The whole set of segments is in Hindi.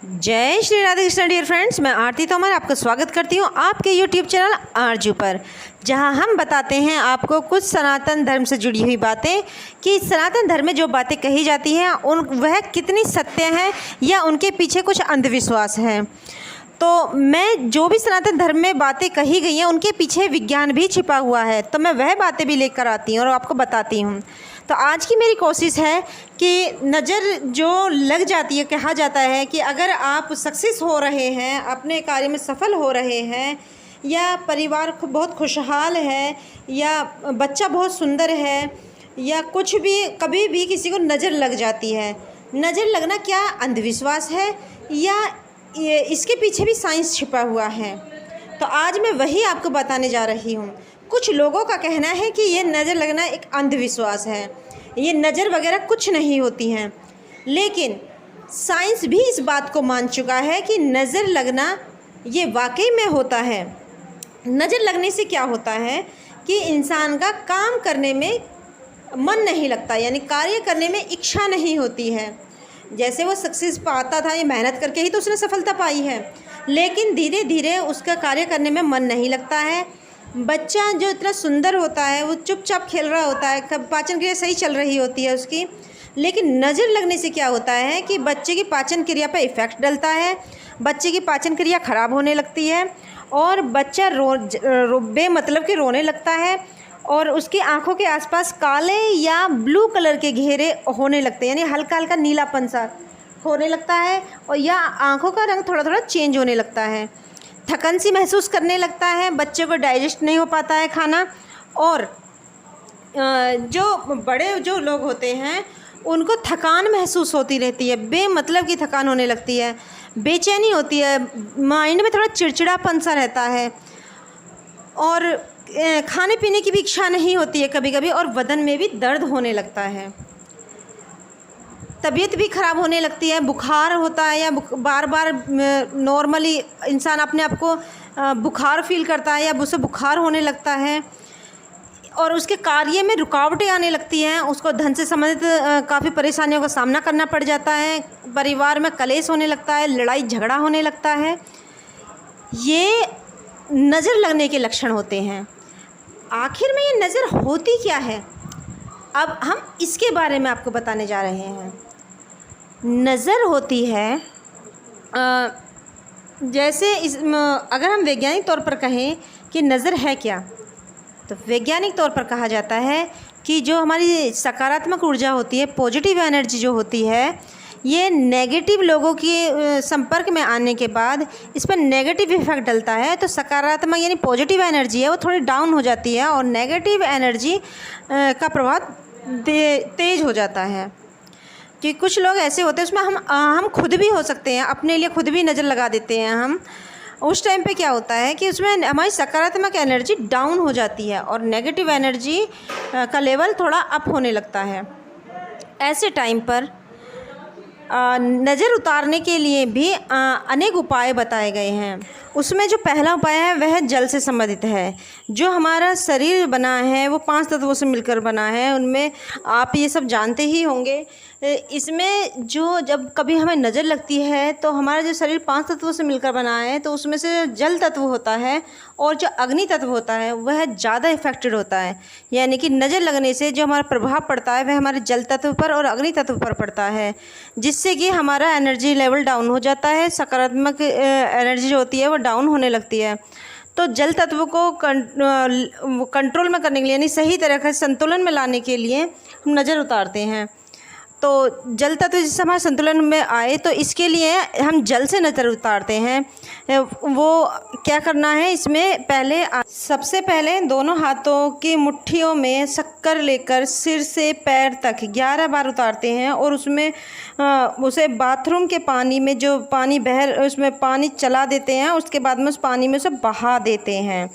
जय श्री राधे कृष्ण डियर फ्रेंड्स, मैं आरती तोमर आपका स्वागत करती हूँ आपके यूट्यूब चैनल आरजू पर, जहाँ हम बताते हैं आपको कुछ सनातन धर्म से जुड़ी हुई बातें कि सनातन धर्म में जो बातें कही जाती हैं वह कितनी सत्य हैं या उनके पीछे कुछ अंधविश्वास है। तो मैं जो भी सनातन धर्म में बातें कही गई हैं उनके पीछे विज्ञान भी छिपा हुआ है, तो मैं वह बातें भी लेकर आती हूँ और आपको बताती हूँ। तो आज की मेरी कोशिश है कि नज़र जो लग जाती है, कहा जाता है कि अगर आप सक्सेस हो रहे हैं, अपने कार्य में सफल हो रहे हैं, या परिवार बहुत खुशहाल है, या बच्चा बहुत सुंदर है, या कुछ भी कभी भी किसी को नज़र लग जाती है। नज़र लगना क्या अंधविश्वास है या इसके पीछे भी साइंस छिपा हुआ है? तो आज मैं वही आपको बताने जा रही हूँ। कुछ लोगों का कहना है कि ये नज़र लगना एक अंधविश्वास है, ये नज़र वगैरह कुछ नहीं होती हैं, लेकिन साइंस भी इस बात को मान चुका है कि नज़र लगना ये वाकई में होता है। नज़र लगने से क्या होता है कि इंसान का काम करने में मन नहीं लगता, यानी कार्य करने में इच्छा नहीं होती है। जैसे वो सक्सेस पाता था, ये मेहनत करके ही तो उसने सफलता पाई है, लेकिन धीरे धीरे उसका कार्य करने में मन नहीं लगता है। बच्चा जो इतना सुंदर होता है वो चुपचाप खेल रहा होता है, पाचन क्रिया सही चल रही होती है उसकी, लेकिन नज़र लगने से क्या होता है कि बच्चे की पाचन क्रिया पर इफ़ेक्ट डलता है, बच्चे की पाचन क्रिया ख़राब होने लगती है और बच्चा बेमतलब के रोने लगता है और उसकी आँखों के आसपास काले या ब्लू कलर के घेरे होने लगते हैं, यानी हल्का हल्का नीलापन सा होने लगता है, और या आँखों का रंग थोड़ा थोड़ा चेंज होने लगता है। थकन सी महसूस करने लगता है, बच्चे को डाइजेस्ट नहीं हो पाता है खाना, और जो बड़े जो लोग होते हैं उनको थकान महसूस होती रहती है, बेमतलब की थकान होने लगती है, बेचैनी होती है, माइंड में थोड़ा चिड़चिड़ापन सा रहता है, और खाने पीने की भी इच्छा नहीं होती है कभी कभी, और बदन में भी दर्द होने लगता है, तबीयत भी ख़राब होने लगती है, बुखार होता है, या बार बार नॉर्मली इंसान अपने आप को बुखार फील करता है या उसे बुखार होने लगता है, और उसके कार्य में रुकावटें आने लगती हैं, उसको धन से संबंधित काफ़ी परेशानियों का सामना करना पड़ जाता है, परिवार में कलेश होने लगता है, लड़ाई झगड़ा होने लगता है। ये नज़र लगने के लक्षण होते हैं। आखिर में ये नज़र होती क्या है, अब हम इसके बारे में आपको बताने जा रहे हैं। नज़र होती है जैसे अगर हम वैज्ञानिक तौर पर कहें कि नज़र है क्या, तो वैज्ञानिक तौर पर कहा जाता है कि जो हमारी सकारात्मक ऊर्जा होती है, पॉजिटिव एनर्जी जो होती है, ये नेगेटिव लोगों के संपर्क में आने के बाद इस पर नेगेटिव इफेक्ट डलता है, तो सकारात्मक यानी पॉजिटिव एनर्जी है वो थोड़ी डाउन हो जाती है और नेगेटिव एनर्जी का प्रभाव तेज हो जाता है। कि कुछ लोग ऐसे होते हैं, उसमें हम खुद भी हो सकते हैं, अपने लिए खुद भी नज़र लगा देते हैं हम। उस टाइम पे क्या होता है कि उसमें हमारी सकारात्मक एनर्जी डाउन हो जाती है और नेगेटिव एनर्जी का लेवल थोड़ा अप होने लगता है। ऐसे टाइम पर नज़र उतारने के लिए भी अनेक उपाय बताए गए हैं। उसमें जो पहला उपाय है वह जल से संबंधित है। जो हमारा शरीर बना है वो 5 तत्वों से मिलकर बना है, उनमें आप ये सब जानते ही होंगे। इसमें जो जब कभी हमें नज़र लगती है तो हमारा जो शरीर 5 तत्वों से मिलकर बना है, तो उसमें से जल तत्व होता है और जो अग्नि तत्व होता है वह ज़्यादा इफेक्टेड होता है, यानी कि नज़र लगने से जो हमारा प्रभाव पड़ता है वह हमारे जल तत्व पर और अग्नि तत्व पर पड़ता है, जिससे कि हमारा एनर्जी लेवल डाउन हो जाता है, सकारात्मक एनर्जी जो होती है वो डाउन होने लगती है। तो जल तत्व को कंट्रोल में करने के लिए, यानी सही तरह से संतुलन में लाने के लिए हम नज़र उतारते हैं। तो जल तत्व जिससे हमारे संतुलन में आए, तो इसके लिए हम जल से नज़र उतारते हैं। वो क्या करना है, इसमें सबसे पहले दोनों हाथों की मुट्ठियों में शक्कर लेकर सिर से पैर तक 11 बार उतारते हैं, और उसमें उसे बाथरूम के पानी में जो पानी उसमें पानी चला देते हैं, उसके बाद में उस पानी में उसे बहा देते हैं,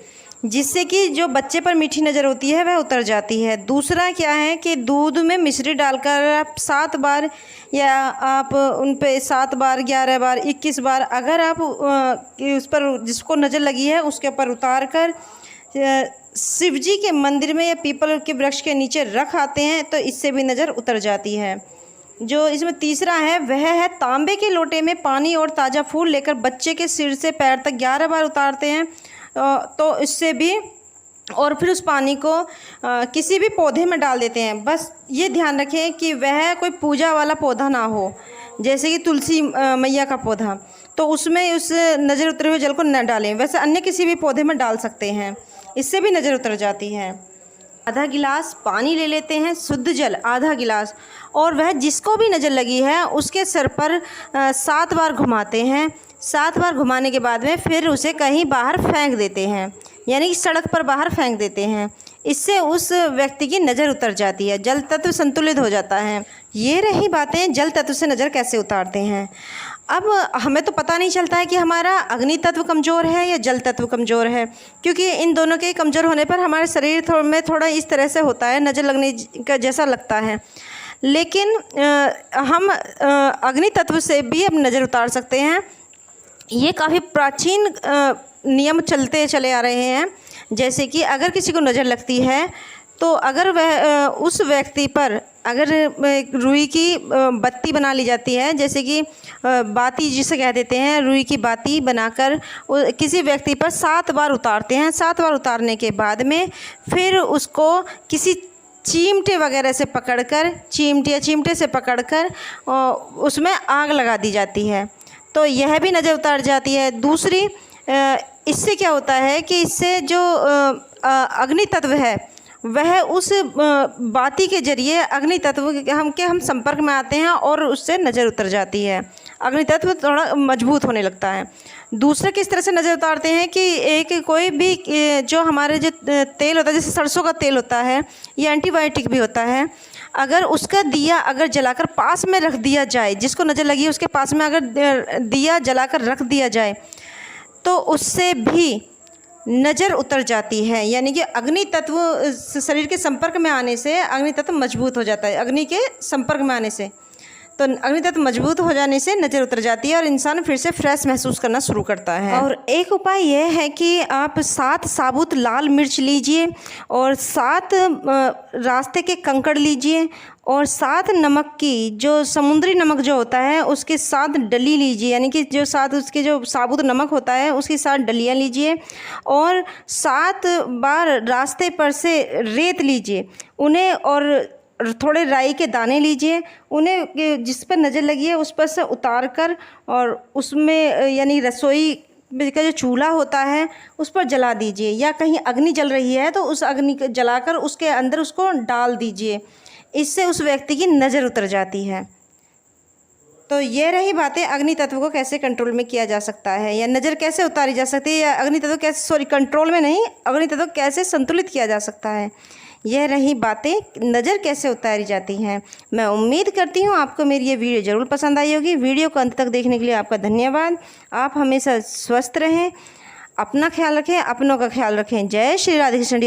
जिससे कि जो बच्चे पर मीठी नज़र होती है वह उतर जाती है। दूसरा क्या है कि दूध में मिश्री डालकर आप 7 बार, या आप उन पे 7 बार, 11 बार, 21 बार, अगर आप उस पर जिसको नज़र लगी है उसके ऊपर उतार कर शिव जी के मंदिर में या पीपल के वृक्ष के नीचे रख आते हैं, तो इससे भी नज़र उतर जाती है। जो इसमें तीसरा है वह है तांबे के लोटे में पानी और ताज़ा फूल लेकर बच्चे के सिर से पैर तक 11 बार उतारते हैं। तो इससे भी, और फिर उस पानी को किसी भी पौधे में डाल देते हैं। बस ये ध्यान रखें कि वह कोई पूजा वाला पौधा ना हो, जैसे कि तुलसी मैया का पौधा, तो उसमें उस नज़र उतरे हुए जल को न डालें। वैसे अन्य किसी भी पौधे में डाल सकते हैं, इससे भी नज़र उतर जाती है। आधा गिलास पानी ले लेते हैं, शुद्ध जल आधा गिलास, और वह जिसको भी नज़र लगी है उसके सर पर 7 बार घुमाते हैं। 7 बार घुमाने के बाद में फिर उसे कहीं बाहर फेंक देते हैं, यानी कि सड़क पर बाहर फेंक देते हैं। इससे उस व्यक्ति की नज़र उतर जाती है, जल तत्व संतुलित हो जाता है। ये रही बातें जल तत्व से नज़र कैसे उतारते हैं। अब हमें तो पता नहीं चलता है कि हमारा अग्नि तत्व कमज़ोर है या जल तत्व कमज़ोर है, क्योंकि इन दोनों के कमज़ोर होने पर हमारे शरीर में थोड़ा इस तरह से होता है, नज़र लगने का जैसा लगता है। लेकिन हम अग्नि तत्व से भी अब नज़र उतार सकते हैं। ये काफ़ी प्राचीन नियम चलते चले आ रहे हैं। जैसे कि अगर किसी को नज़र लगती है तो अगर वह उस व्यक्ति पर अगर रुई की बत्ती बना ली जाती है, जैसे कि बाती जिसे कह देते हैं, रुई की बाती बनाकर किसी व्यक्ति पर 7 बार उतारते हैं। 7 बार उतारने के बाद में फिर उसको किसी चिमटे वगैरह से पकड़कर, चिमटे या चिमटे से पकड़कर उसमें आग लगा दी जाती है, तो यह भी नज़र उतार जाती है। दूसरी, इससे क्या होता है कि इससे जो अग्नि तत्व है वह उस बाती के जरिए अग्नि तत्व हम संपर्क में आते हैं और उससे नज़र उतर जाती है। अग्नि तत्व थोड़ा मजबूत होने लगता है। दूसरा किस तरह से नज़र उतारते हैं कि एक कोई भी जो हमारे जो तेल होता है, जैसे सरसों का तेल होता है, ये एंटीबायोटिक भी होता है। अगर उसका दिया अगर जलाकर पास में रख दिया जाए, जिसको नज़र लगी है उसके पास में अगर दिया जलाकर रख दिया जाए तो उससे भी नज़र उतर जाती है। यानी कि अग्नि तत्व शरीर के संपर्क में आने से अग्नि तत्व मजबूत हो जाता है। अग्नि के संपर्क में आने से, तो अग्नि तत्व मजबूत हो जाने से नज़र उतर जाती है और इंसान फिर से फ्रेश महसूस करना शुरू करता है। और एक उपाय यह है कि आप 7 साबुत लाल मिर्च लीजिए और 7 रास्ते के कंकड़ लीजिए और 7 नमक की, जो समुद्री नमक जो होता है उसके 7 डली लीजिए, यानी कि जो 7 उसके जो साबुत नमक होता है उसकी 7 डलियाँ लीजिए और 7 बार रास्ते पर से रेत लीजिए उन्हें, और थोड़े राई के दाने लीजिए उन्हें, जिस पर नज़र लगी है उस पर से उतार कर और उसमें यानी रसोई का जो चूल्हा होता है उस पर जला दीजिए, या कहीं अग्नि जल रही है तो उस अग्नि को जलाकर उसके अंदर उसको डाल दीजिए। इससे उस व्यक्ति की नज़र उतर जाती है। तो ये रही बातें अग्नि तत्व को कैसे कंट्रोल में किया जा सकता है, या नज़र कैसे उतारी जा सकती है, या अग्नि तत्व कैसे कंट्रोल में नहीं, अग्नि तत्व कैसे संतुलित किया जा सकता है। यह रही बातें नज़र कैसे उतारी जाती हैं। मैं उम्मीद करती हूँ आपको मेरी ये वीडियो ज़रूर पसंद आई होगी। वीडियो को अंत तक देखने के लिए आपका धन्यवाद। आप हमेशा स्वस्थ रहें, अपना ख्याल रखें, अपनों का ख्याल रखें। जय श्री राधे कृष्ण।